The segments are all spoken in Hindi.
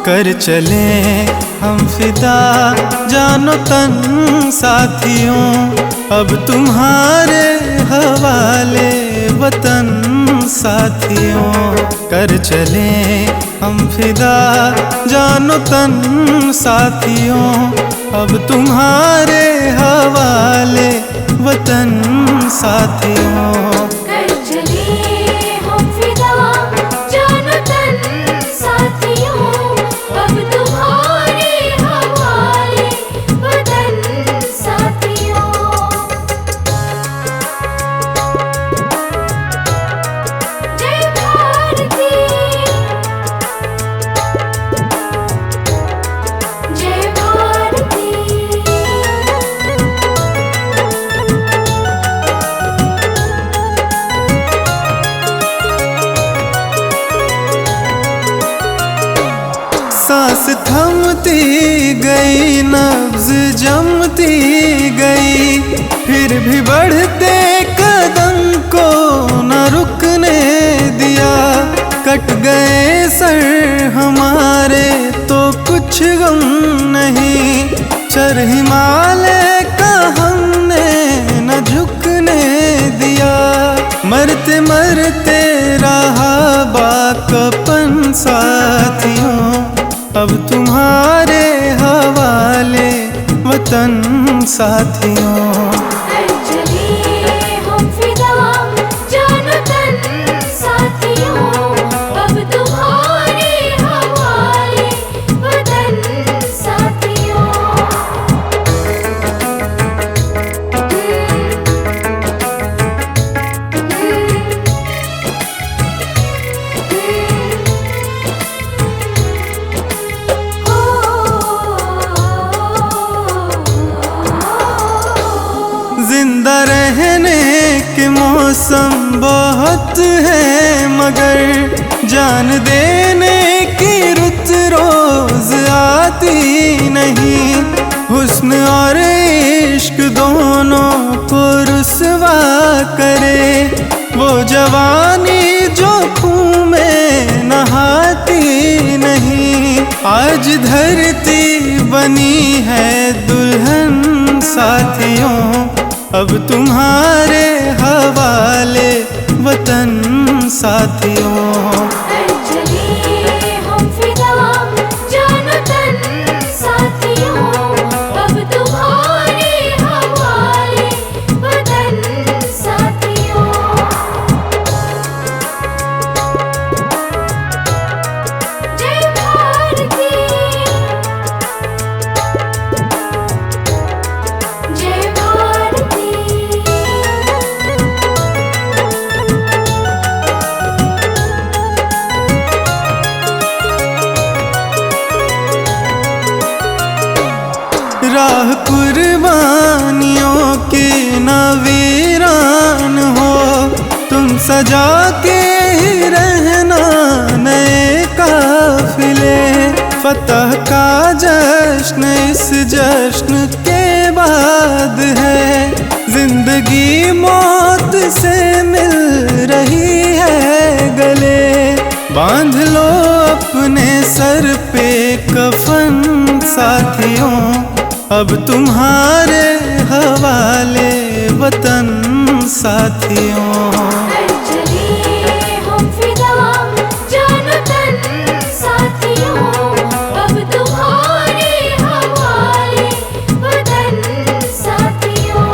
कर चले हम फिदा जानो तन साथियों, अब तुम्हारे हवाले वतन साथियों। कर चले हम फिदा जानो तन साथियों, अब तुम्हारे हवाले वतन साथियों। कर चले हम फिदा जानो तन साथियों, अब तुम्हारे हवाले वतन साथियों। जय भारती, जय भारती। सांस थमती गई, नब्ज जमती गई, फिर भी बढ़ते कदम को न रुकने दिया। कट गए सर हमारे तो कुछ गम नहीं, चर हिमालय का हमने न झुकने दिया। मरते मरते रहा बाकपन साथियों, अब तुम्हारे हवाले वतन साथियों। कर चले हम फिदा जानो तन साथियों, अब तुम्हारे हवाले वतन साथियों। जिंदा रहने के मौसम बहुत है, मगर जान देने की रुत रोज आती नहीं। हुस्न और इश्क दोनों को रुसवा करे, वो जवानी जो खून में नहाती नहीं। आज धरती बनी है दुल्हन साथियों, अब तुम्हारे हवाले वतन साथियों। कर चले हम फिदा जानो तन साथियों, अब तुम्हारे हवाले वतन साथियों। जय भारती, जय भारती। राह कुर्बानियों की न वीरान हो, तुम सजा के ही रहना नए काफिले। फतह का जश्न इस जश्न के बाद है, जिंदगी मौत से मिल रही है गले। बांध लो अपने सर पे कफन साथियों, अब तुम्हारे हवाले वतन साथियों। कर चले हम फिदा जानो तन साथियों, अब तुम्हारे हवाले वतन साथियों।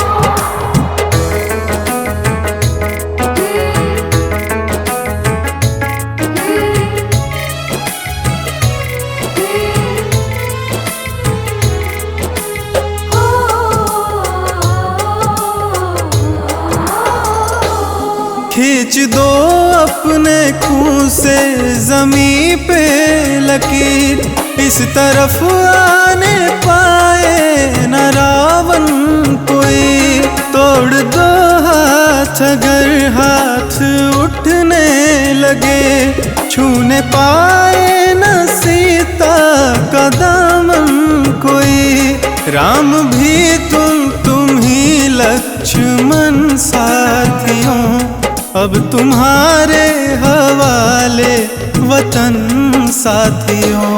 खींच दो अपने खून से जमी पे लकीर, इस तरफ आने पाए न रावण कोई। तोड़ दो हाथ अगर हाथ उठने लगे, छूने पाए न सीता का दामन कोई। राम भी तुम ही लक्ष्मण साथियों, अब तुम्हारे हवाले वतन साथियों।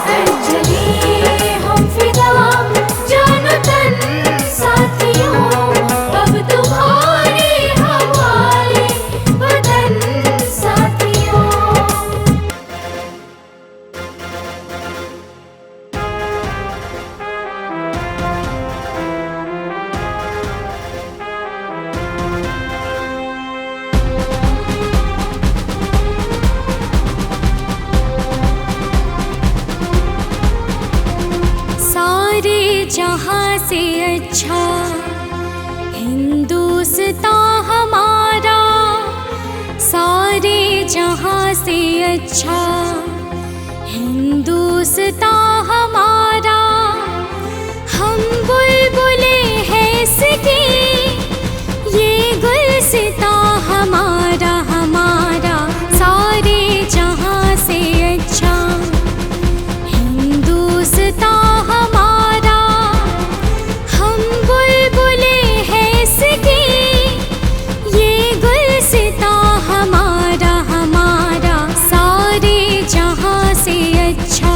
कर चले हम फिदा जानो तन साथियों, अब तुम्हारे हवाले वतन साथियों। सारे जहां से अच्छा हिंदुस्तान हमारा, सारे जहां से अच्छा हिंदुस्तान हमारा। हम बुलबुले हैं इसके, ये गुलसितां हमारा हमारा। सारे जहां से अच्छा हिंदुस्तान हमारा, हम बुलबुले हैं इसके, ये गुलसितां हमारा हमारा। सारे जहां से अच्छा।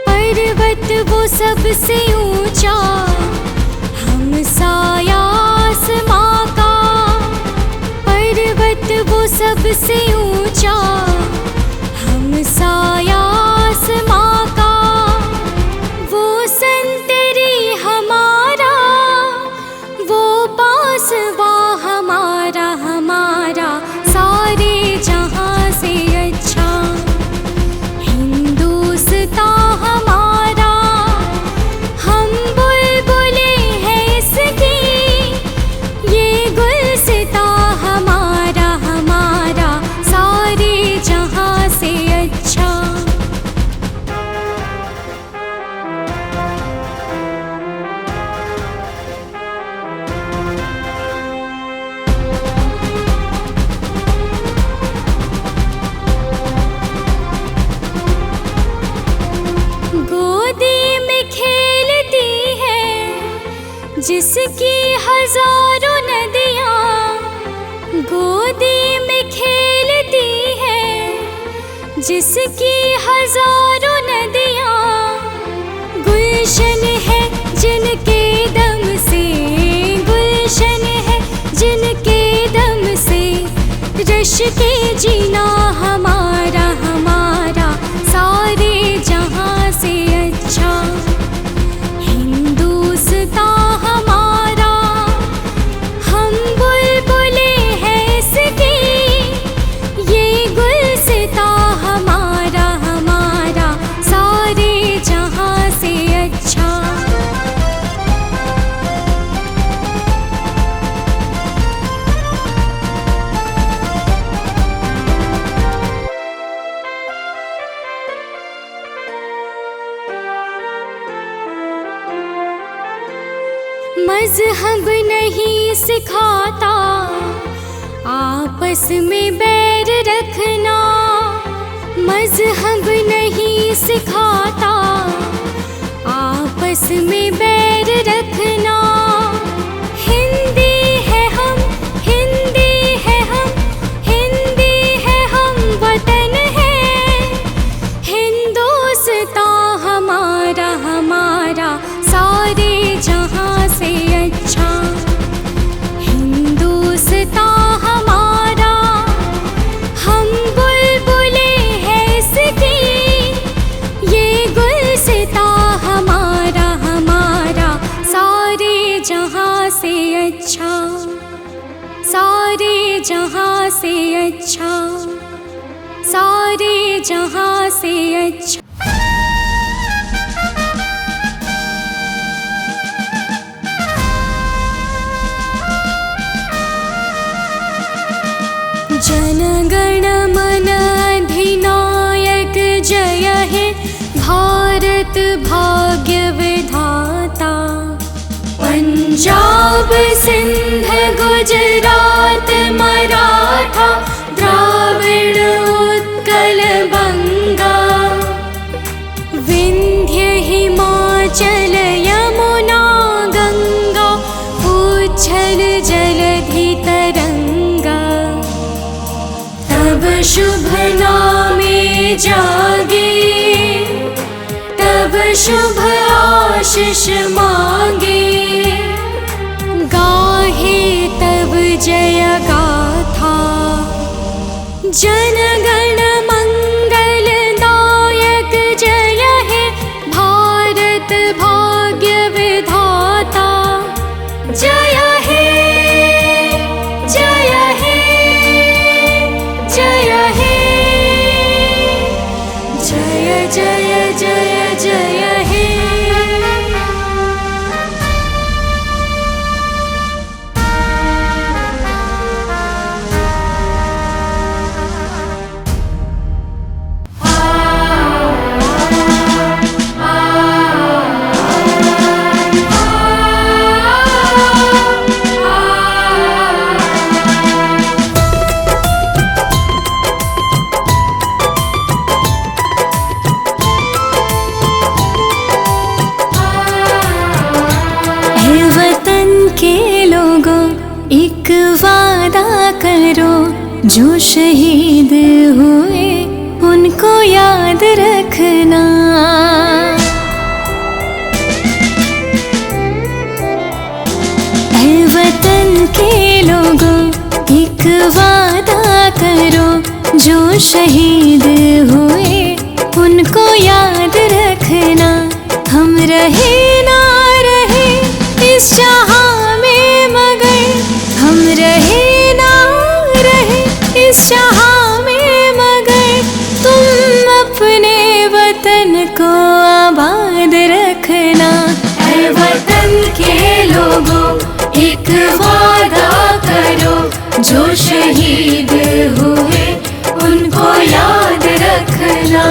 पर्वत वो सबसे ऊंचा, हम साया आसमां का। पर्वत वो सबसे ऊंचा, हम साया आसमां का। वो संतरी हमारा, वो बांसुआ हमारा हमारा। सारे जहां से अच्छा हिंदुस्तान हमारा, हम बुलबुले हैं इसके, ये गुलसितां हमारा हमारा। सारे जहां से अच्छा। गोदी में खेलती है जिसकी हजारों नदियाँ, गोदी में खेलती है जिसकी हजारों नदियाँ। गुलशन है जिनके दम से, गुलशन है जिनके दम से। रश के जीना हमारा हमारा। सारे जहां से अच्छा हिंदुस्तान हमारा, हम बुलबुले हैं इसके, ये गुलसितां हमारा हमारा। सारे जहां से अच्छा। मजहब नहीं सिखाता आपस में बैर रखना, मजहब नहीं सिखाता आपस में बैर रखना। हिंदी है हम, हिंदी है हम, हिंदी है हम, वतन है हिंदुस्तान हमारा हमारा। सारे जहां से अच्छा हिंदुस्तान हमारा, हम बुलबुले हैं इसके, ये गुलसितां हमारा हमारा। सारे जहां से अच्छा, सारे जहां से अच्छा, सारे जहां से अच्छा। जनगण मन अधिनायक जय हे भारत भाग्य विधाता। पंजाब सिंध गुजरात मराठा द्राविड़ उत्कल शुभ नामे जागे, तब शुभ आशीष मांगे। गाहे तब जय गाथा, जन गण मंगलदायक जय हे भारत भाग्य विधाता। जय हे जय हे जय हे, जय जय जय जय हे। के लोगों एक वादा करो, जो शहीद हुए उनको याद रखना। ऐ वतन के लोगों एक वादा करो, जो शहीद हुए उनको याद रखना। हम रहे ना रहे इस जहां में मगर, हम रहे ना रहे इस जहां में मगर, तुम अपने वतन को आबाद रखना। ऐ वतन के लोगों एक वादा करो, जो शहीद हुए उनको याद रखना।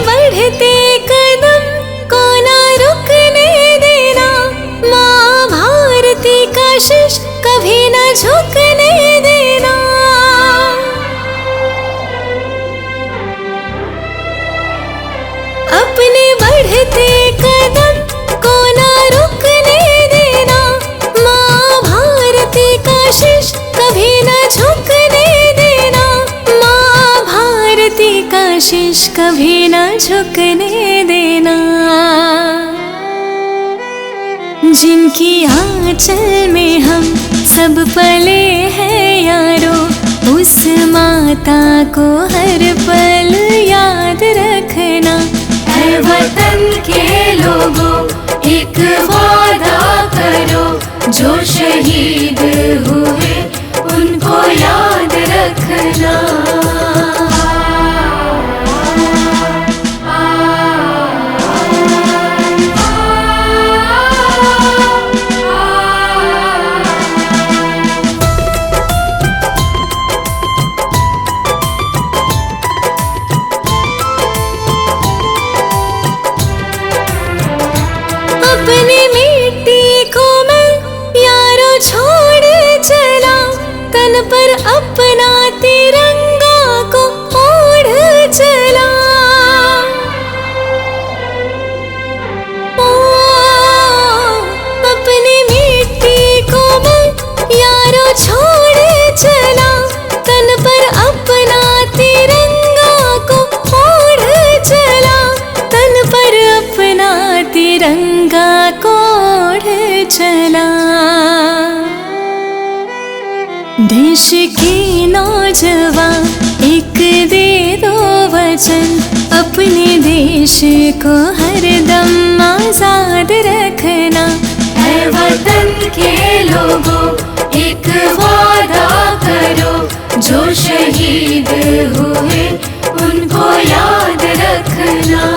बढ़ते कदम को ना रुकने देना, माँ भारती का शीश कभी न झुकने देना। अपने बढ़ते कदम को ना रुकने देना, माँ भारती का शीश कभी न झुकने देना। माँ भारती का शीश कभी न झुकने देना। जिनकी आंचल में हम सब पले हैं यारो, उस माता को हर पल याद रखना। ऐ वतन के लोगों एक वादा करो, जो शहीद हुए उनको याद रखना। अपनी मिट्टी को मैं यारो छोड़ चला, तन पर अपना तिरंगा को ओढ़ चला। ओ, अपनी मिट्टी को मैं यारो छोड़ चला, तन पर अपना तिरंगा को ओढ़ चला। तन पर अपना तिरंगा को ओढ़ चला। देश के नौजवान एक दे दो वचन, अपने देश को हरदम आजाद रखना। ऐ वतन के लोगों एक वादा करो, जो शहीद हुए उनको याद रखना।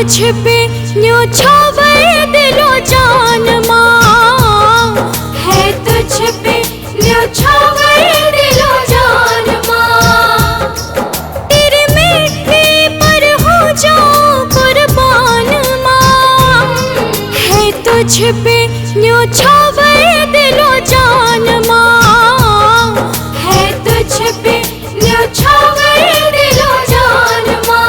तुझ पे न्योछावर दिलो जान माँ, है तुझ पे न्योछावर दिलो जान माँ। तेरे मिट्टी पर हो जाऊं कुर्बान माँ, है तुझ पे न्योछावर दिलो जान माँ, है तुझ पे न्योछावर दिलो जान माँ।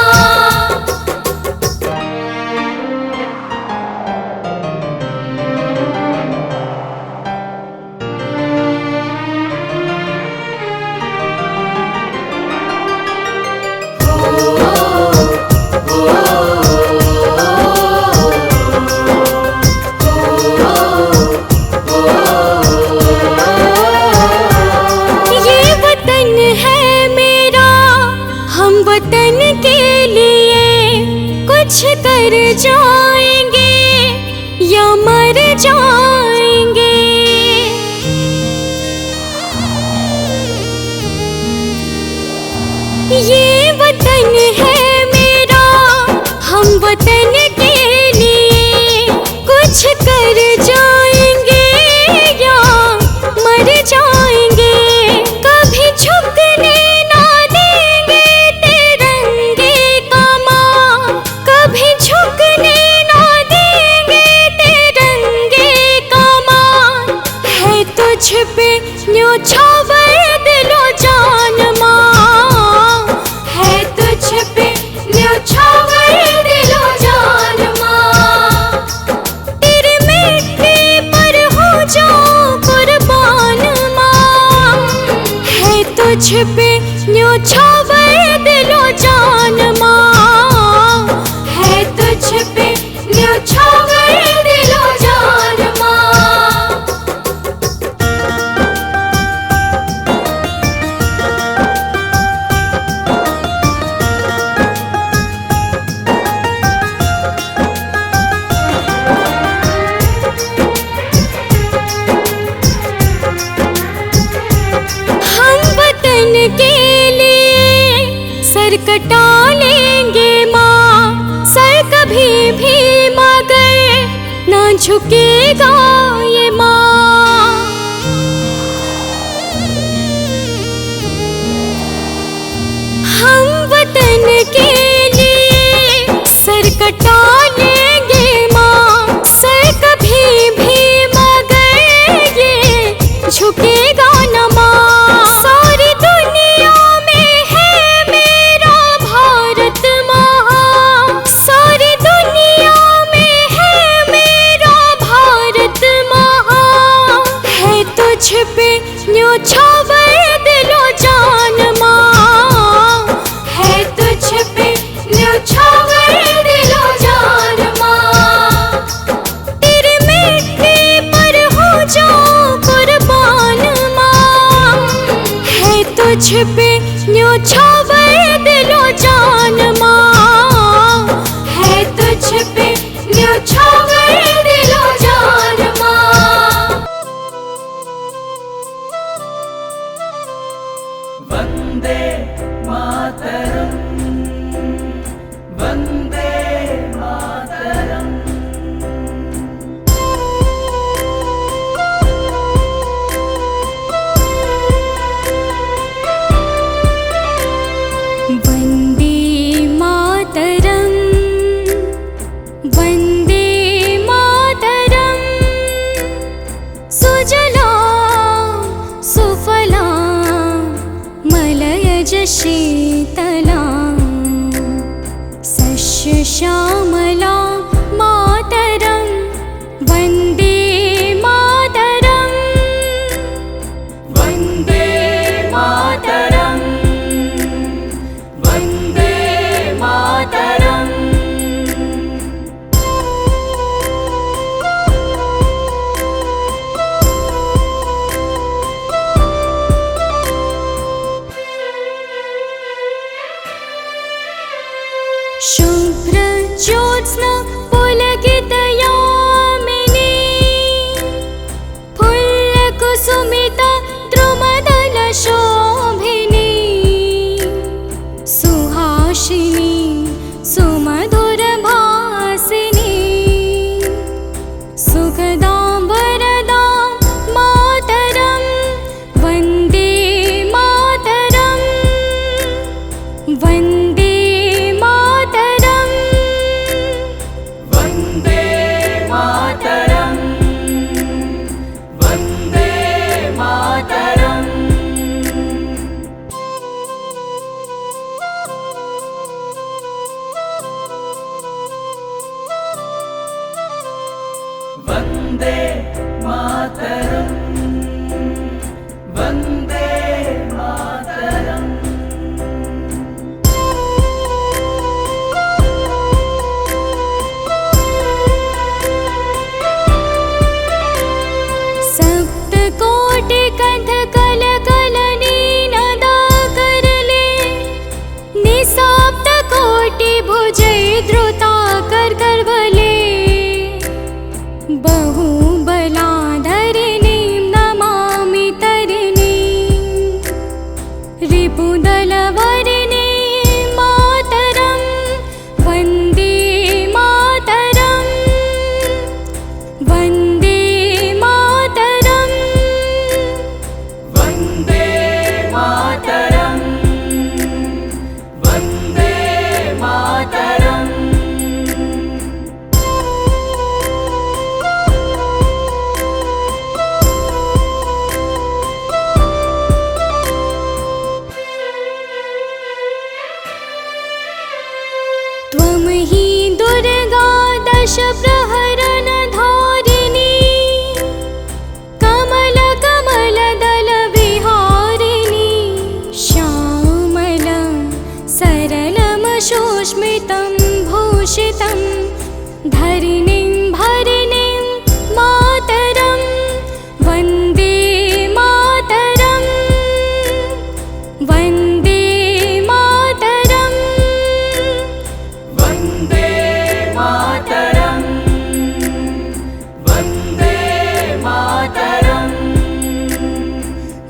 ये वतन है मेरा, हम वतन के लिए कुछ कर जाएंगे या मर जाएंगे। ये वतन है मेरा, हम वतन के लिए कुछ कर जाएंगे या मर जाएंगे। कभी झुकने ना देंगे तिरंगे का माँ, कभी झुकने ना देंगे तिरंगे का माँ, है तुझ पे न्योछावर दिलो जान माँ, है तुझ पे न्योछावर दिलो जान माँ। तेरे मिट्टी पर हो जाऊं कुर्बान माँ, है तुझ पे न्योछावर दिलो जान माँ, है तुझ पे न्योछावर दिलो जान माँ। हम वतन के लिए सर कटा लेंगे माँ, सर कभी भी मगर ना झुकेगा ये माँ। हम वतन के लिए सर कटा लेंगे माँ, सर कभी भी मगर ये झुकेगा न माँ। सारी दुनिया में है मेरा भारत माँ, सारी दुनिया में है मेरा भारत माँ, है तुझ पे न्योछावर दिलो जान माँ, है तुझ पे न्योछावर दिलो जान माँ। तेरे मिट्टी पर हो जाऊं कुर्बान माँ, है तुझ पे न्योछावर दिलो जान माँ, है तुझ पे न्योछावर दिलो जान माँ। वन्दे मातरम् वन्दे मातरम्। वन्दे मातरम् वन्दे मातरम्। सुजलां सुफलां मलयज शीतलां सस्यश्यामलां मातरं वन्दे मातरम्। वन्दे मातरम् वन्दे मातरम्। शुभ्र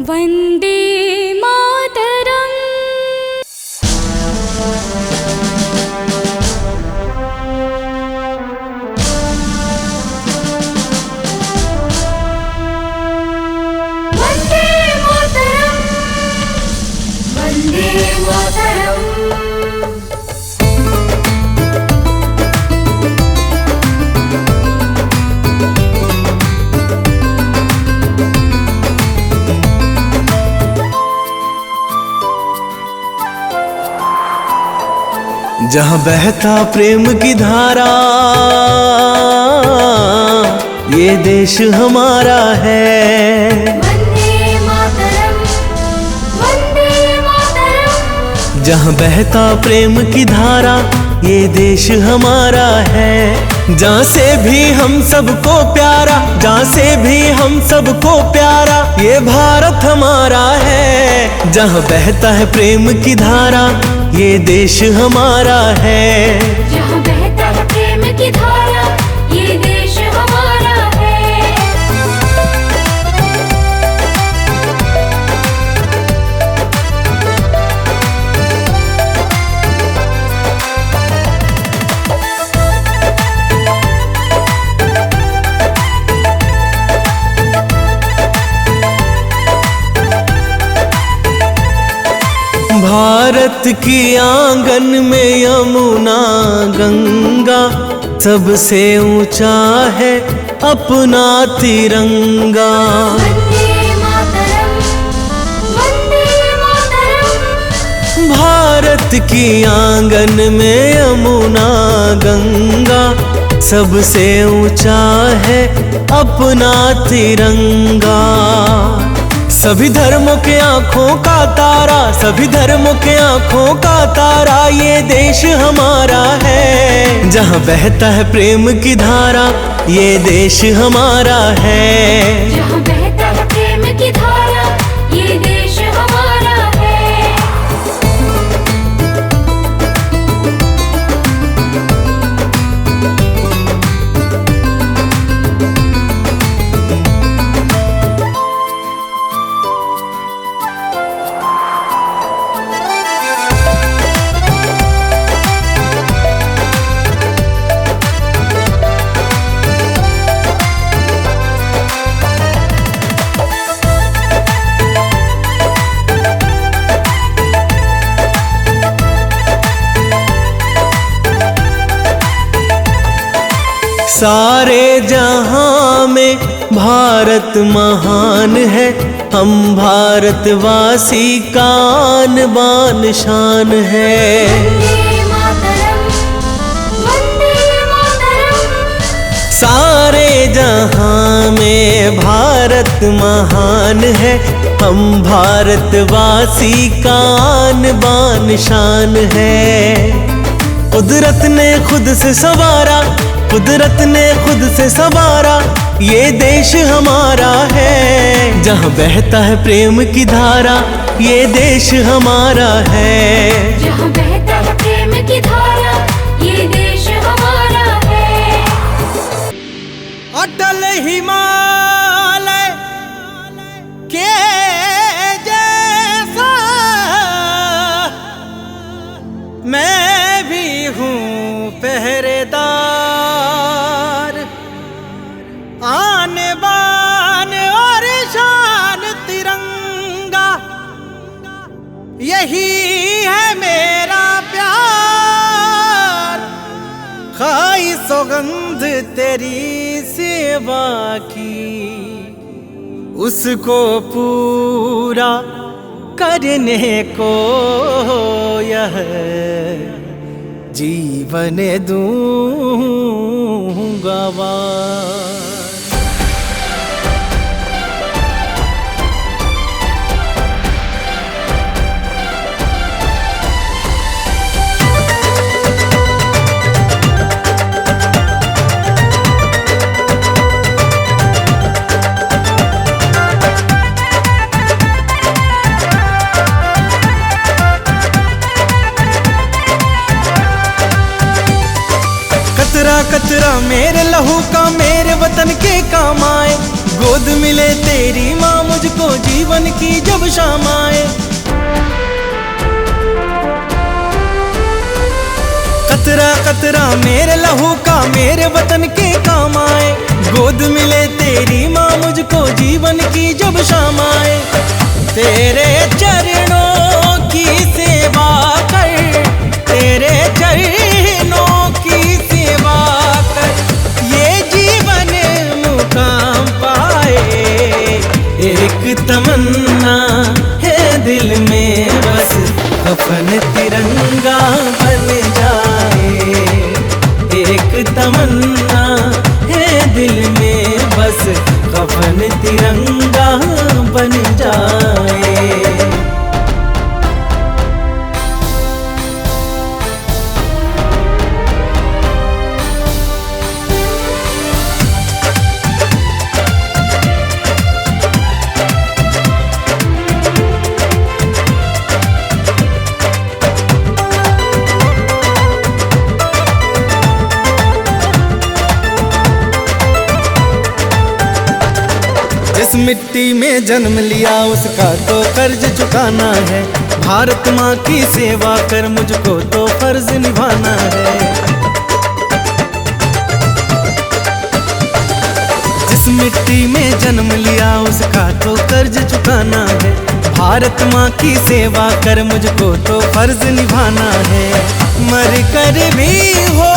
वन्दे मातरम्। वन्दे मातरम् वन्दे मातरम्। जहाँ बहता प्रेम की धारा, ये देश हमारा है। वन्दे मातरम् वन्दे मातरम्। जहाँ बहता प्रेम की धारा, ये देश हमारा है। जहाँ से भी हम सबको प्यारा, जहाँ से भी हम सबको प्यारा, ये भारत हमारा है। जहाँ बहता है प्रेम की धारा, ये देश हमारा है। जहाँ बहता है प्रेम की धारा, ये देश हमारा है। भारत की आंगन में यमुना गंगा, सबसे ऊंचा है अपना तिरंगा। वन्दे मातरम् वन्दे मातरम्। भारत की आंगन में यमुना गंगा, सबसे ऊंचा है अपना तिरंगा। सभी धर्मों के आंखों का तारा, सभी धर्मों के आंखों का तारा, ये देश हमारा है। जहाँ बहता है प्रेम की धारा, ये देश हमारा है। जहाँ बहता है प्रेम की धारा, ये देश हमारा है। सारे जहां में भारत महान है। हम भारतवासी का आन बान शान है। वन्दे मातरम् वन्दे मातरम्। सारे जहां में भारत महान है। हम भारतवासी का आन बान शान है। कुदरत ने खुद से संवारा, कुदरत ने खुद से संवारा, ये देश हमारा है। जहाँ बहता है प्रेम की धारा, ये देश हमारा है। जहाँ बहता है प्रेम की धारा, ये देश हमारा है। अटल हिमालय के जैसा मैं भी हूँ पहरेदार। आन बान और शान तिरंगा, यही है मेरा प्यार। खाई सौगंध तेरी सेवा की, उसको पूरा करने को यह जीवन दूंगा वार। कतरा कतरा मेरे लहू का मेरे वतन के काम आए। गोद मिले तेरी माँ मुझको जीवन की जब शाम आए। कतरा कतरा मेरे लहू का मेरे वतन के काम आए। गोद मिले तेरी माँ मुझको जीवन की जब शाम आए। तेरे चरणों की सेवा कर, तेरे चरणों की सेवा कर, ये जीवन मुकाम पाए। एक तमन्ना है दिल में बस कफन तिरंगा बन जाए। एक तमन्ना है दिल में बस कफन तिरंगा बन जाए। जिस मिट्टी में जन्म लिया उसका तो कर्ज चुकाना है। भारत माँ की सेवा कर मुझको तो फर्ज निभाना है। जिस मिट्टी में जन्म लिया उसका तो कर्ज चुकाना है। भारत माँ की सेवा कर मुझको तो फर्ज निभाना है। मर कर भी हो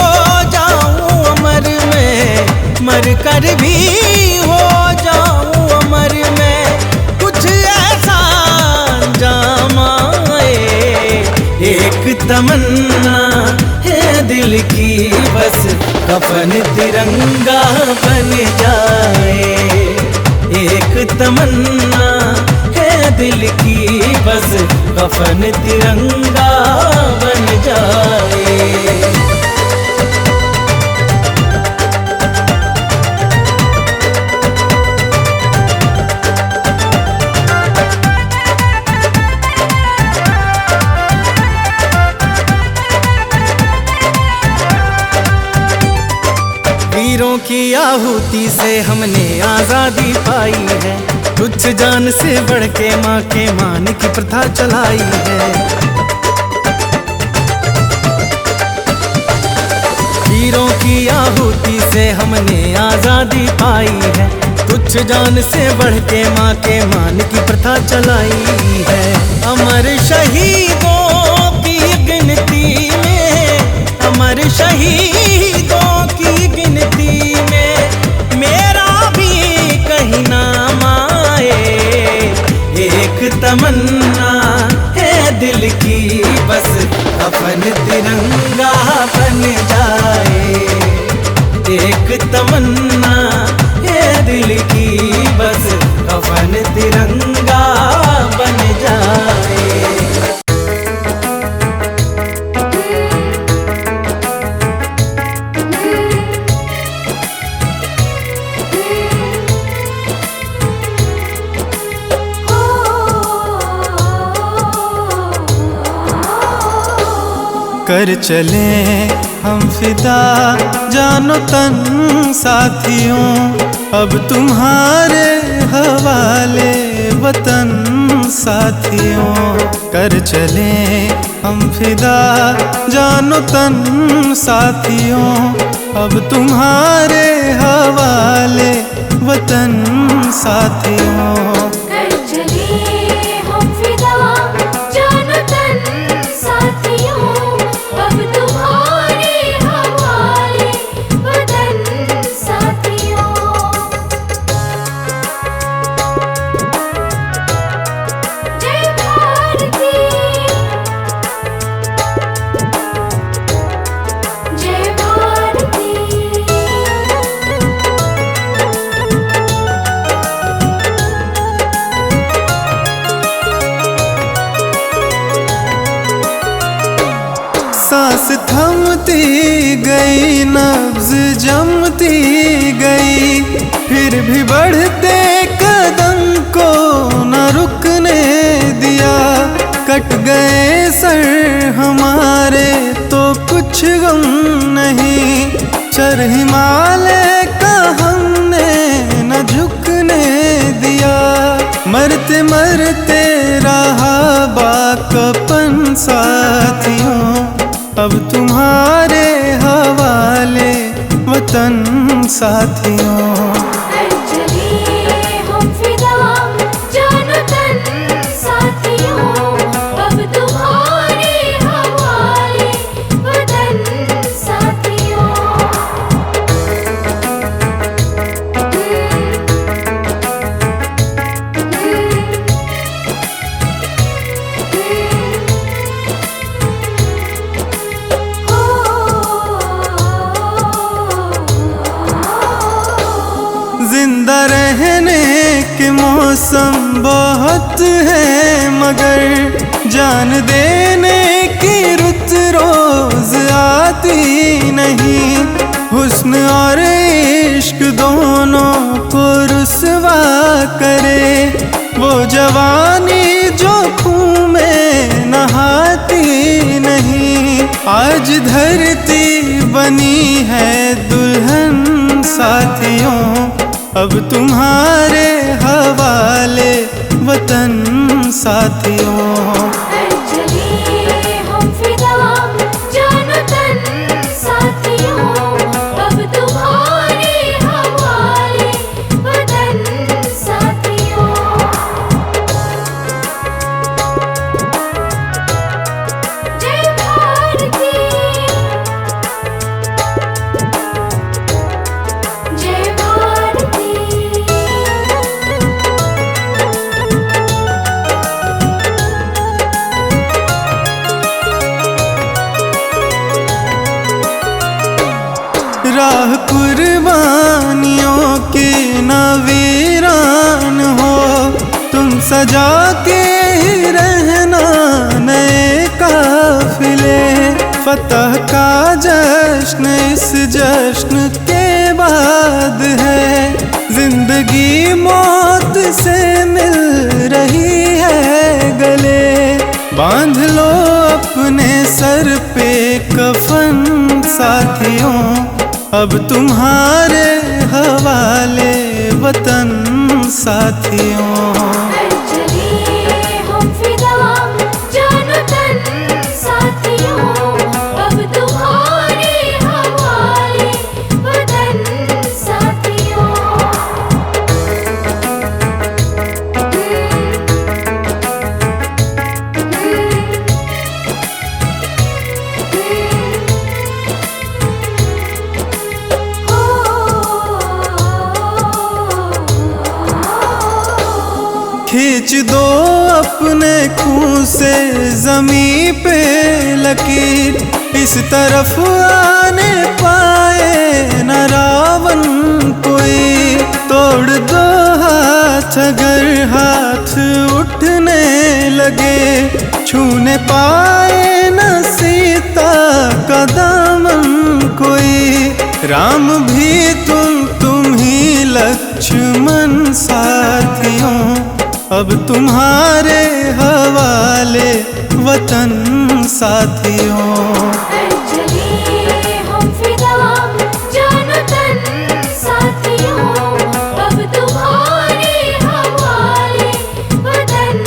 जाऊं अमर में, मर कर भी हो जाऊं अमर में, कुछ ऐसा अंजाम आए। एक तमन्ना है दिल की बस कफन तिरंगा बन जाए। एक तमन्ना है दिल की बस कफन तिरंगा बन जाए। वीरों की आहुति से हमने आजादी पाई है। तुच्छ जान से बढ़ के माँ के मान की प्रथा चलाई है। वीरों की आहुति से हमने आजादी पाई है। तुच्छ जान से बढ़ के माँ के मान की प्रथा चलाई है। अमर शहीदों की गिनती में, अमर शहीदों की गिनती में मेरा भी कहीं नाम आए। एक तमन्ना है दिल की बस कफन तिरंगा बन जाए। एक तमन्ना है दिल की बस कफन तिरंगा बन जाए। कर चले हम फिदा जानो तन साथियों, अब तुम्हारे हवाले वतन साथियों। कर चले हम फिदा जानो तन साथियों, अब तुम्हारे हवाले वतन साथियों। कर चले हम फिदा जानो तन साथियों, अब तुम्हारे हवाले वतन साथियों। जय भारती, जय भारती। सांस थमती गई, नब्ज जमती गई, फिर भी बढ़ते कदम को न रुकने दिया। कट गए सर हमारे तो कुछ गम नहीं, चर हिमालय का हमने न झुकने दिया। मरते मरते रहा बाकपन साथियों, अब तुम्हारे हवाले वतन साथियों। चले हम फिदा जानो तन साथियों, अब तुम्हारे हवाले वतन साथियों। जिंदा रहने के मौसम बहुत है, मगर जान देने की रुत रोज आती नहीं। हुस्न और इश्क दोनों को रुसवा करे वो जवानी जो खून में नहाती नहीं। आज धरती बनी है दुल्हन साथियों, अब तुम्हारे हवाले वतन साथियों। चले हम फिदा जानो तन साथियों, अब तुम्हारे हवाले वतन साथियों। जय भारती, जय भारती। राह कुर्बानियों की न वीरान हो, तुम सजा के ही रहना नए काफिले। फतह का जश्न इस जश्न के बाद है, जिंदगी मौत से मिल रही है गले। बांध लो अपने सर पे कफन साथियों, अब तुम्हारे हवाले वतन साथियों। चले हम फिदा जानो तन साथियों, अब तुम्हारे हवाले वतन साथियों। खींच दो अपने खून से जमीन पे लकीर, इस तरफ आने पाए न रावण कोई। तोड़ दो हाथ अगर हाथ उठने लगे, छूने पाए न सीता का दामन कोई। राम भी तुम ही लक्ष्मण साथियों, अब तुम्हारे हवाले वतन साथियों। चले हम फिदा जानो तन साथियों, अब तुम्हारे हवाले वतन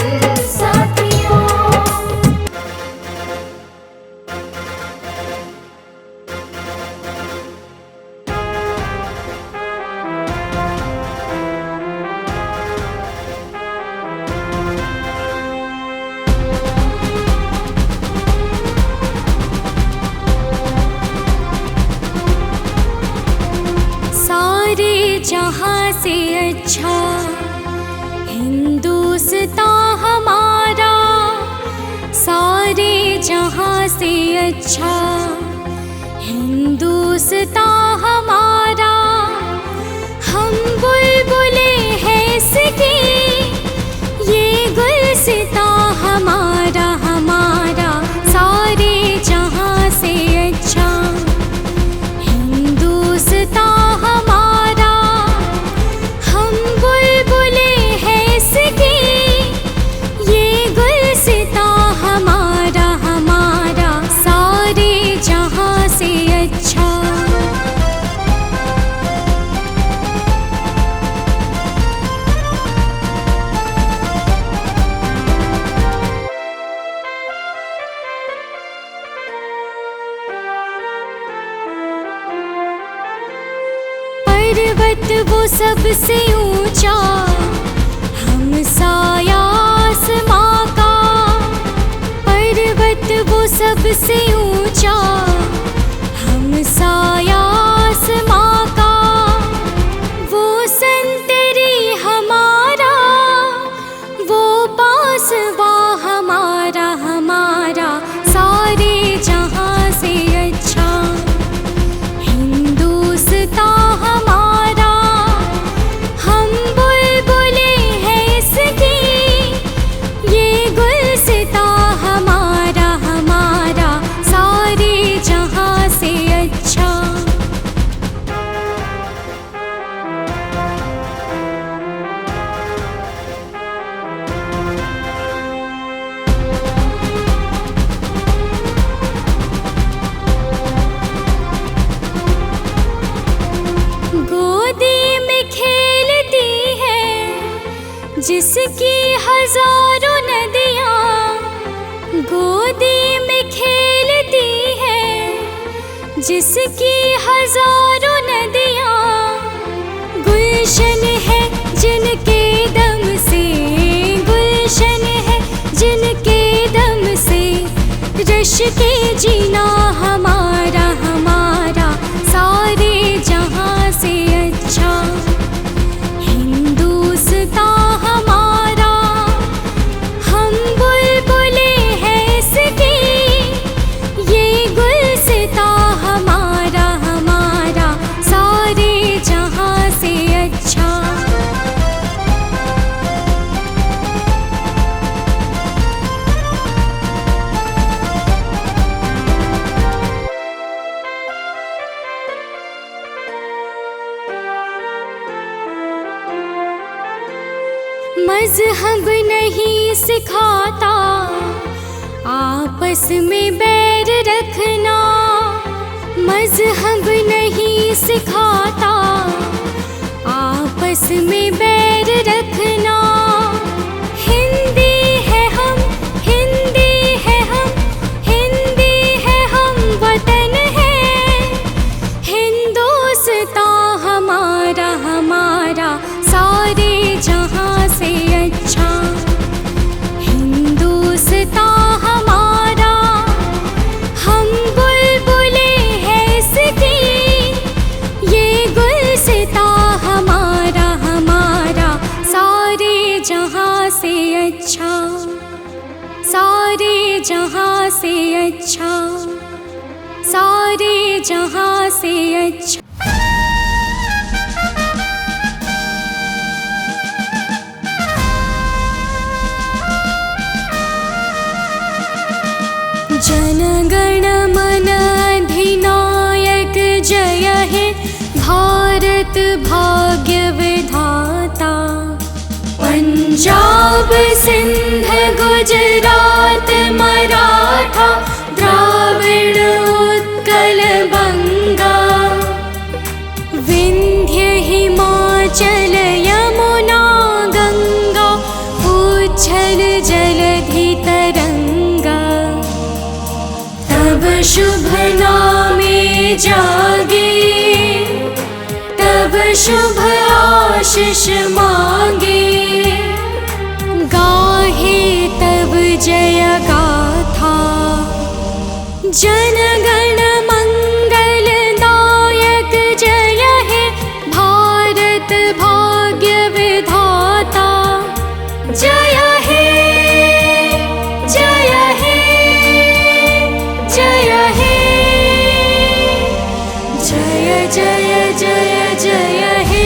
साथियों। जहाँ से अच्छा हिंदुस्तान हमारा, सारे जहाँ से अच्छा हिंदुस्तान हमारा। हम बुलबुले हैं इसकी, ये गुलसितां हमारा हमारा। सारे जहाँ से अच्छा हिंदुस्तान हमारा। हम बुलबुले हैं इसकी, ये गुलसितां हमारा हमारा। सारे जहाँ से अच्छा सबसे ऊंचा, हम साया आसमां का। पर्वत वो सबसे ऊंचा, हम साया आसमां का। वो संतरी हमारा, वो पासवा हमारा, हमारा सारे जहां से अच्छा। हिंदुस्तान हमारा, हम बुलबुले हैं इसकी। ये गुलसितां हमारा, हमारा सारे जहां से अच्छा। गोदी में खेलती है जिसकी हजारों नदियाँ। गोदी में खेलती है जिसकी हजारों नदियाँ। गुलशन है जिनके दम से, गुलशन है जिनके दम से। रश के जीना हमारा, हमारा सारे जहां से अच्छा। हिंदुस्तान हमारा, हम बुलबुले हैं इसकी। ये गुलसितां हमारा, हमारा सारे जहां से अच्छा। मज़हब नहीं सिखाता आपस में बैर रखना। मज़हब नहीं सिखाता आपस में बैर रखना। हिंदी है हम, हिंदी है हम, हिंदी है हम, वतन है हिंदुस्तान हमारा, हमारा सारे जहां से अच्छा। हिंदुस्तान हमारा, हम बुलबुले हैं इसकी। ये गुलसितां हमारा, हमारा सारे जहां से अच्छा। सारे जहां से अच्छा, सारे जहां से अच्छा। जनगण मन अधिनायक जय हे भारत भाग्य विधाता। पंजाब सिंध गुजरात मराठा द्राविड़ उत्कल बंगा। विंध्य हिमाचल यमुना गंगा उच्छल जलधि तरंगा। तब शुभ नामे जागे, तब शुभ आशीष मांगे। गाहे तब जय गाथा, जनगण मंगल दायक जय हे भारत भाग्य विधाता। जय हे, जय हे, जय हे, जय जय जय जय हे।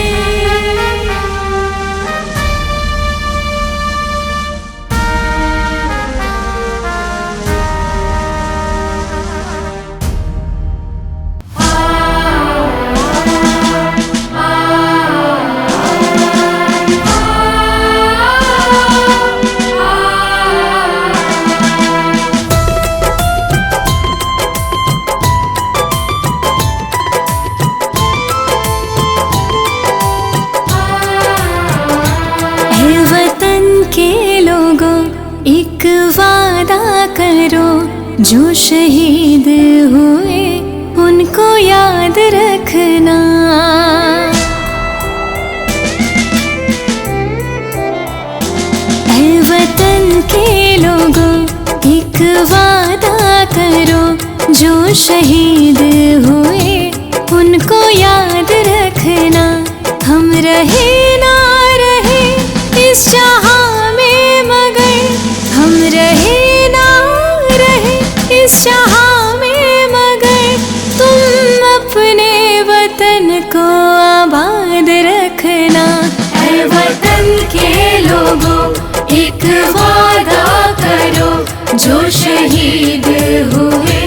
एक वादा करो, जो शहीद हुए उनको याद रखना। के लोगों एक वादा करो, जो शहीद हुए उनको याद रखना। हम रहे ना रहे इस जहां में मगर, हम रहे ना रहे इस जहां में मगर, तुम अपने वतन को आबाद रखना। ऐ वतन के लोगों एक वादा करो, जो शहीद हुए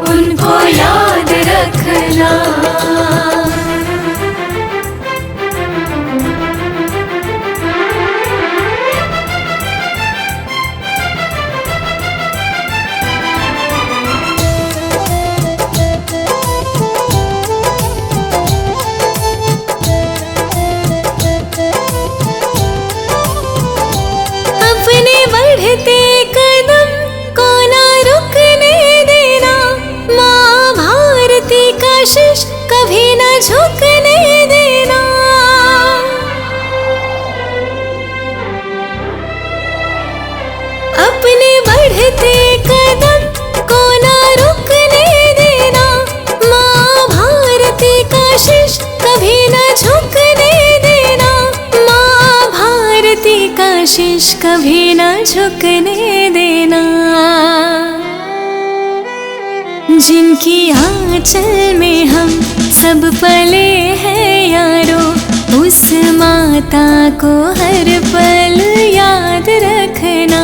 उनको याद रखना। अपने बढ़ते कदम को ना रुकने देना, माँ भारती का शीश कभी ना झुकने देना। अपने बढ़ते कदम को ना रुकने देना, माँ भारती का शीश कभी ना झुकने देना। माँ भारती का शीश कभी ना झुकने देना। जिनकी आंचल में हम सब पले हैं यारो, उस माता को हर पल याद रखना।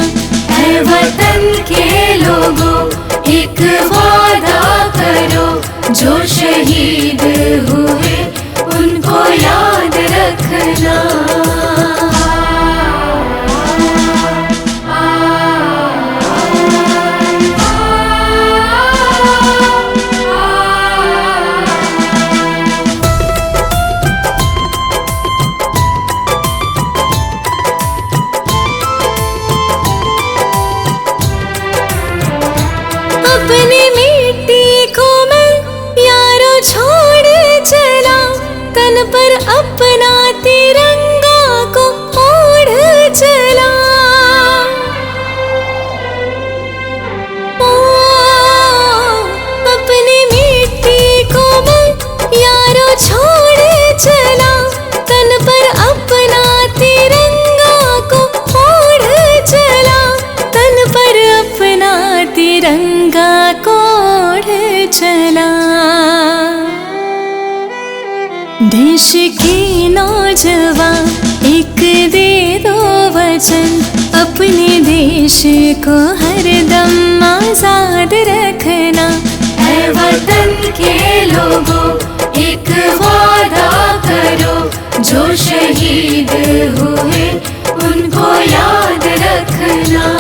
ऐ वतन के लोगों एक वादा करो, जो शहीद हुए उनको याद रखना। अपनी मिट्टी को मैं यारो छोड़ चला, तन पर अपना तिरंगा को ओढ़ चला। ओ, अपनी मिट्टी को मैं यारो छोड़ चला, तन पर अपना तिरंगा को ओढ़ चला। तन पर अपना तिरंगा को ओढ़ चला। देश के नौजवान एक दे दो वचन, अपने देश को हरदम आजाद रखना। ऐ वतन के लोगों एक वादा करो, जो शहीद हुए उनको याद रखना।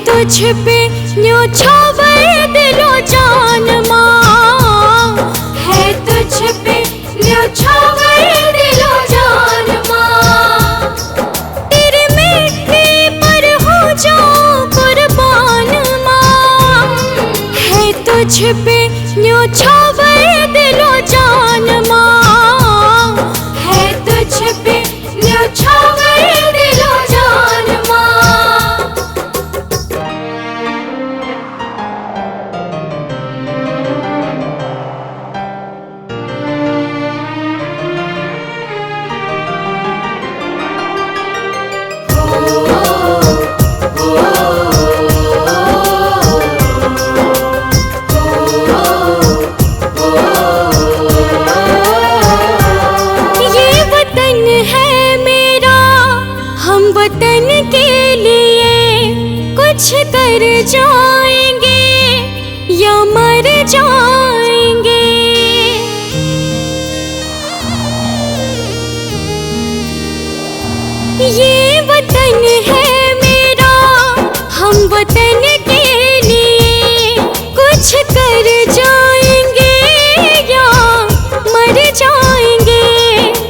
तुझ पे न्योछावर दिलो जान माँ, है तुझ पे न्योछावर दिलो जान माँ। तेरे मिट्टी पर हो जाऊं कुर्बान माँ, है तुझ पे न्योछावर दिलो जान माँ, है तुझ पे न्योछावर दिलो जान माँ। जाएंगे। ये वतन है मेरा, हम वतन के लिए कुछ कर जाएंगे या मर जाएंगे।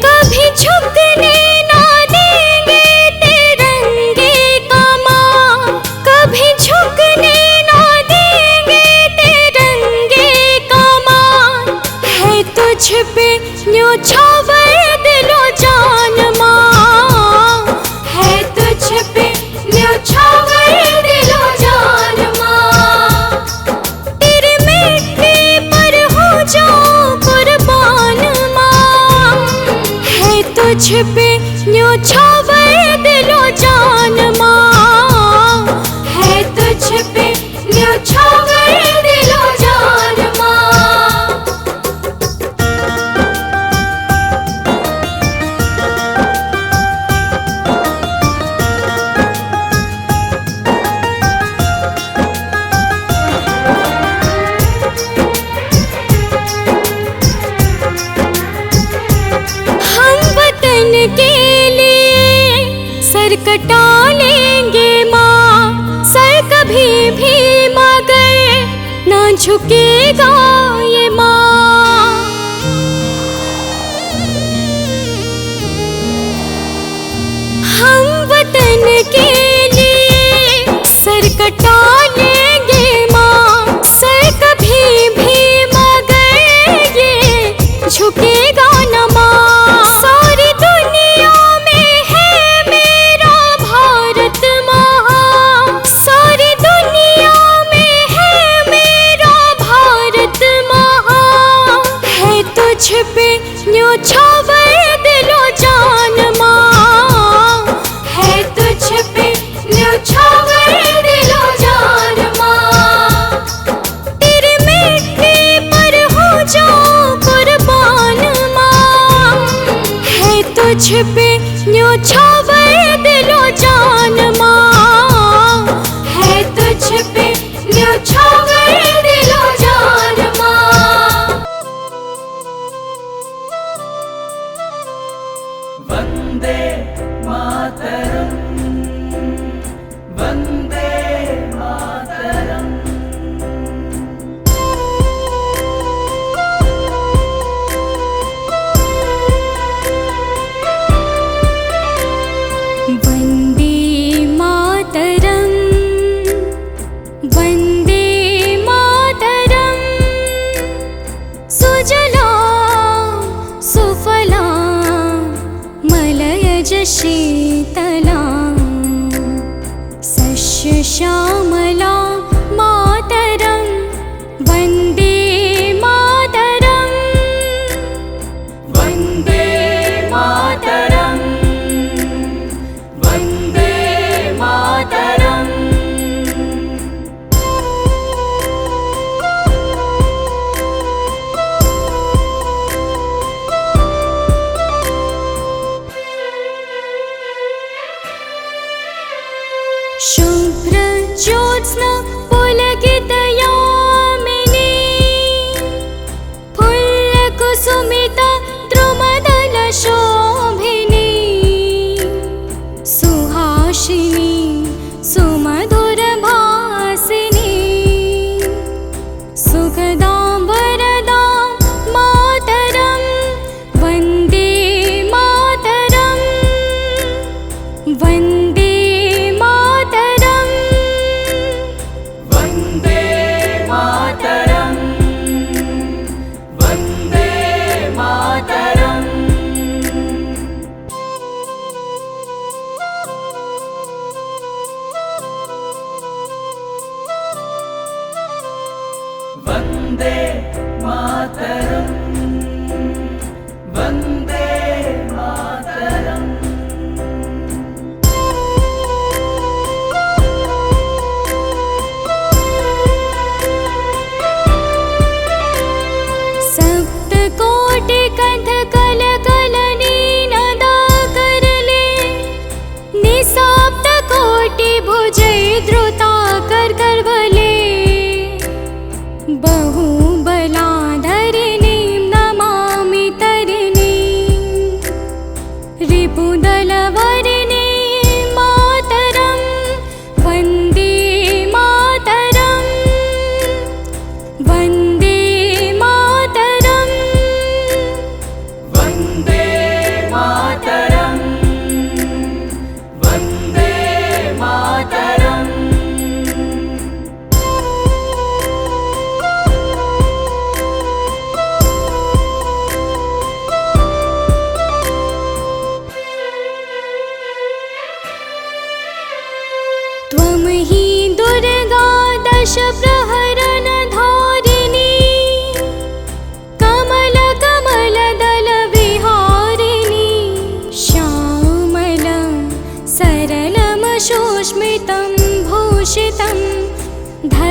कभी झुकने ना देंगे तिरंगे का मान, कभी झुकने ना देंगे तिरंगे का मान। है तुझ पे न्योछावर दिलो जान मां, है तुझ पे न्योछावर दिलो जान मां। तेरे मिट्टी पर हो जाऊं कुर्बान मां, है तुझ पे न्योछावर दिलो जान मां, है तुझ पे न्योछावर दिलो जान मां। के लिए सर कटा लेंगे माँ, सर कभी भी मगर ना झुकेगा ये माँ। हम वतन के लिए सर कटा लेंगे माँ, सर कभी भी मगर ये झुकेगा न माँ। सारी दुनिया में है मेरा भारत महान, सारी दुनिया में है मेरा भारत महान। है तुझ पे न्योछावर दिलो जान मां, है तुझ पे न्योछावर दिलो जान मां। तेरे मिट्टी पर हो जाऊं कुर्बान मां, है तुझ पे न्योछावर दिलो जान मां, है तुझ पे न्योछावर दिलो जान मां। वंदे मातरम, वंदे मातरम। वंदे मातरम, वंदे मातरम। सुजलां सुफलां मलयज शीतलां, सस्य श्यामलां मातरं। वंदे मातरम, वंदे मातरम, वंदे मातरम। शुभ्र ज्योत्स्ना पुलकित यामिनी, फुल्लकुसुमिता द्रुमदल शोभिनी। सुहासिनी सुमधुर भासिनी, सुखदां वरदां मातरं। वंदे मातरं, वंदे मातरं, वंदे मातरम, वंदे मातरम। वंदे मातरम, वंदे मातरम। सप्तकोटि कंठ कल कलनी नदा करले, निसप्त कोटि भुजै द्रुता कर करवले। बहु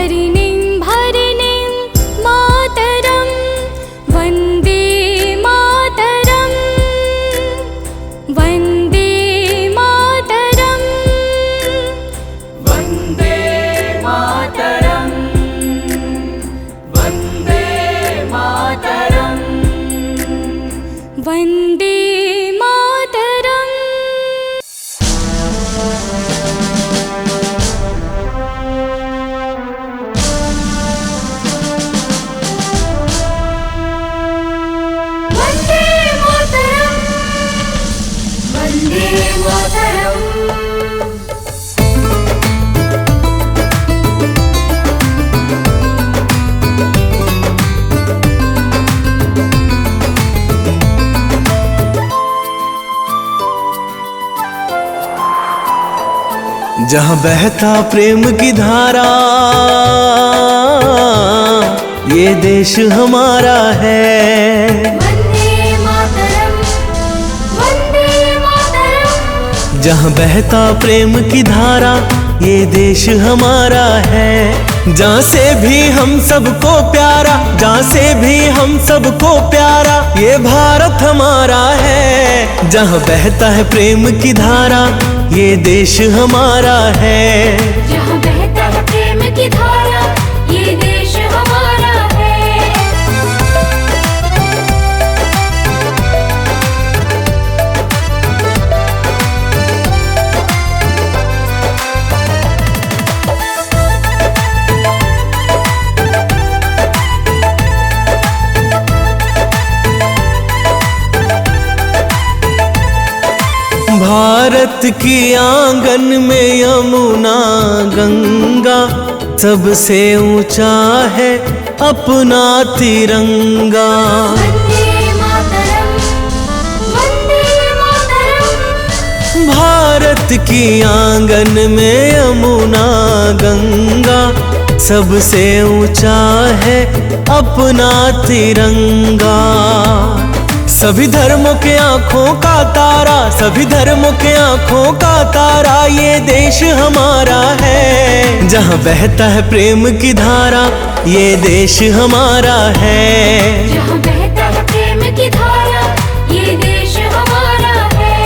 धरणीं भरणीं मातरं वन्दे मातरं वन्दे मातरं वन्दे मातरम् वन्दे मातरम् वन्दे मातरम्। वन्दे मातरम् वन्दे मातरम् जहाँ बहता प्रेम की धारा, ये देश हमारा है। वन्दे मातरम् वन्दे मातरम् जहाँ बहता प्रेम की धारा, ये देश हमारा है। जहाँ से भी हम सबको प्यारा, जहाँ से भी हम सबको प्यारा, ये भारत हमारा है। जहाँ बहता है प्रेम की धारा, ये देश हमारा है। जहाँ बहता है प्रेम की धारा, ये देश हमारा है। भारत की आंगन में यमुना गंगा, सबसे ऊंचा है अपना तिरंगा। वन्दे मातरम् वन्दे मातरम् भारत की आंगन में यमुना गंगा, सबसे ऊंचा है अपना तिरंगा। सभी धर्मों के आंखों का तारा, सभी धर्मों के आंखों का तारा, ये देश हमारा है। जहाँ बहता है प्रेम की धारा, ये देश हमारा है। जहाँ बहता है प्रेम की धारा, ये देश हमारा है।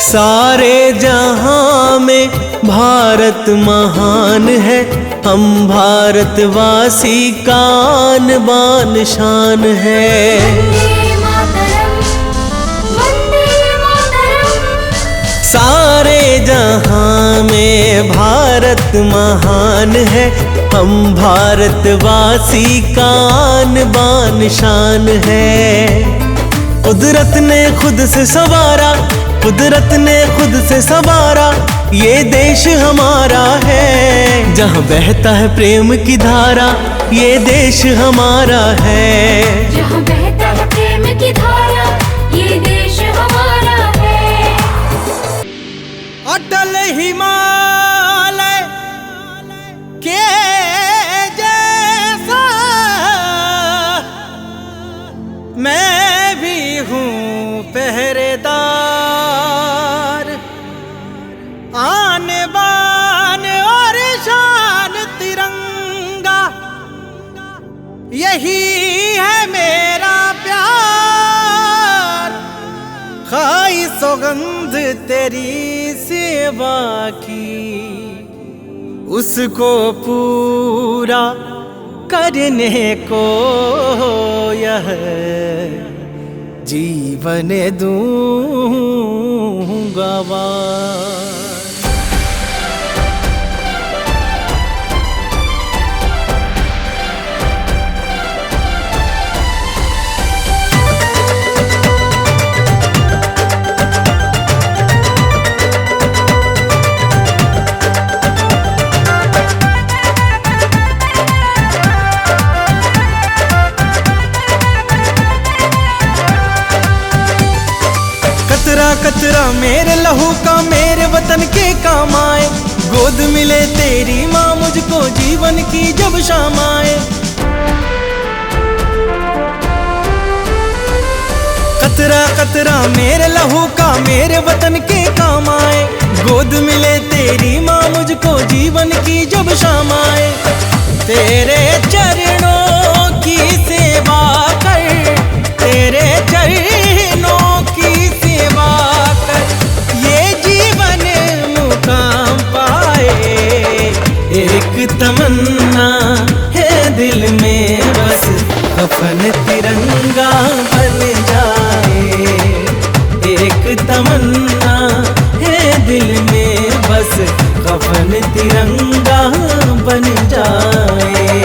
सारे जहां में भारत महान है, हम भारतवासी का आन बान शान है। वन्दे मातरम् वन्दे मातरम् सारे जहां में भारत महान है, हम भारतवासी का आन बान शान है। कुदरत ने खुद से संवारा, कुदरत ने खुद से संवारा, ये देश हमारा है। जहाँ बहता है प्रेम की धारा, ये देश हमारा है। जहाँ बहता है प्रेम की धारा, ये देश हमारा है। अटल हिमालय के जैसा मैं भी हूँ पहरेदार, आन बान और शान तिरंगा, यही है मेरा प्यार। खाई सौगंध तेरी सेवा की, उसको पूरा करने को यह जीवन दूंगा वार। लहू का मेरे वतन के काम आए। गोद मिले तेरी माँ मुझको जीवन की जब शाम आए। कतरा कतरा मेरे लहू का मेरे वतन के काम आए। गोद मिले तेरी माँ मुझको जीवन की जब शाम आए। तेरे चरणों की सेवा कर, तेरे चरणों की सेवा कर, ये जीवन मुकाम पाए। एक तमन्ना है दिल में बस कफन तिरंगा बन जाए। एक तमन्ना है दिल में बस कफन तिरंगा बन जाए।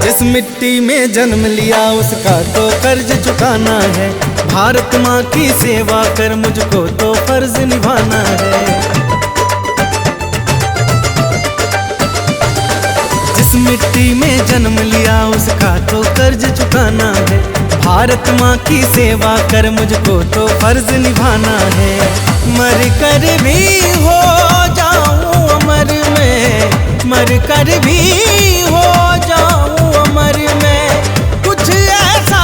जिस मिट्टी में जन्म लिया उसका तो कर्ज चुकाना है। भारत माँ की सेवा कर मुझको तो फर्ज निभाना है। जिस मिट्टी में जन्म लिया उसका तो कर्ज चुकाना है। भारत माँ की सेवा कर मुझको तो फर्ज निभाना है। मर कर भी हो जाऊं अमर में, मर कर भी हो जाऊं अमर में, कुछ ऐसा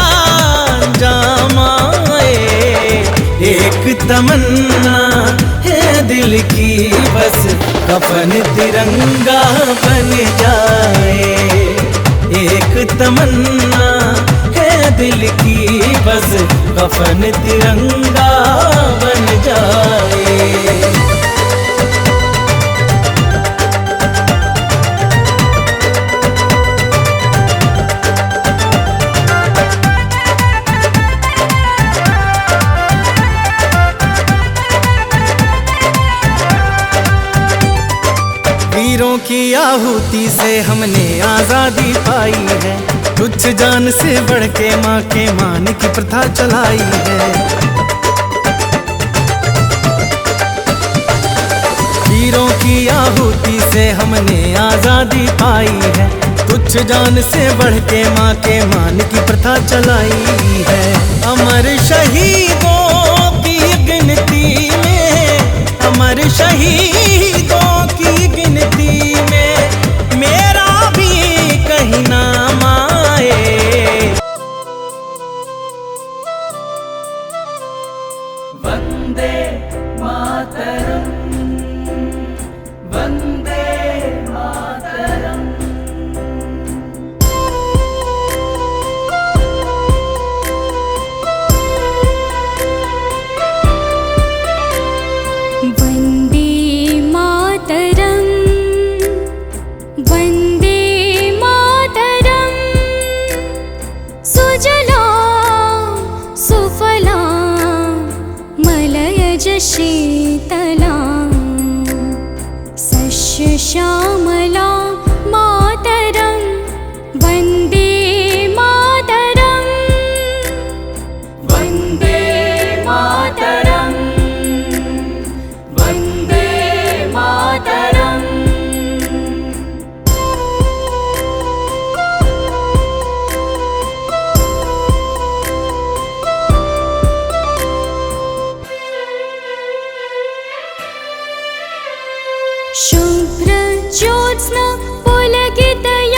अंजाम आए। एक तमन्ना है दिल की बस कफन तिरंगा बन जाए। एक तमन्ना है दिल की बस कफन तिरंगा बन जाए। वीरों की आहुति से हमने आजादी पाई है। तुच्छ जान से बढ़ के माँ के मान की प्रथा चलाई है। वीरों की आहुति से हमने आजादी पाई है। तुच्छ जान से बढ़ के माँ के मान की प्रथा चलाई है। अमर शहीदों की गिनती में, अमर शहीदों की गिनती में मेरा भी कहीं नाम आए। वंदे मातरम, वंदे मातरम। वन्दे मातरम्, वन्दे मातरम्। सुजलां सुफलां मलयज शीतलां, सस्यश्यामलां मातरं वन्दे मातरम्। वंदे मातरम, वंदे मातरम। शुभ्र ज्योत्स्ना पुलकितयामिनी,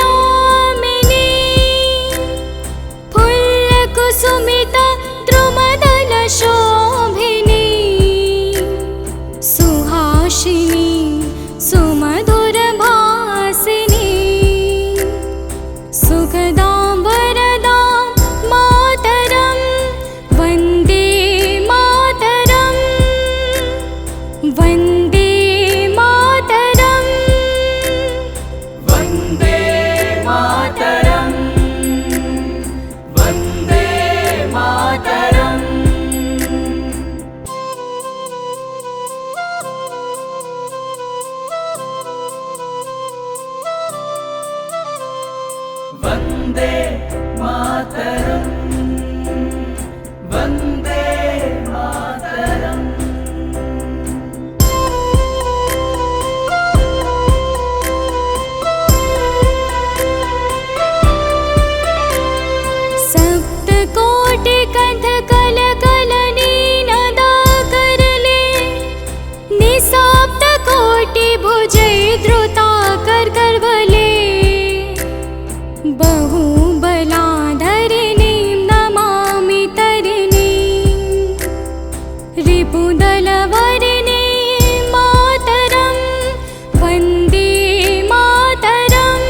वन्दे मातरम् वन्दे मातरम्। सप्तकोटि कंठ कल कलनी नदा करले, निसप्त कोटि भुजै द्रुता कर करवले। बहु बलाधरिणी नमामि तरिणी, रिपुदलवरिणी मातरं वन्दे मातरं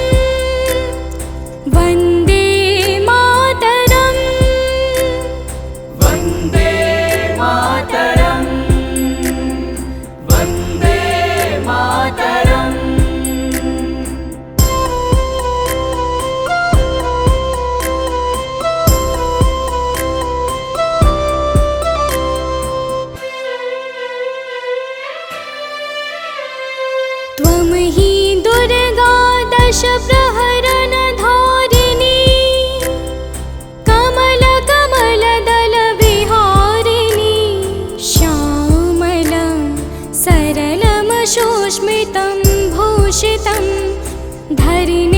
वन्दे मातरं वन्दे मातरम् वन्दे मातरम्। त्वं हि दुर्गा दश प्रहरण धारिणी, कमल कमल दल विहारिणी। श्यामलं सरलं सुस्मितं भूषितं धरिणी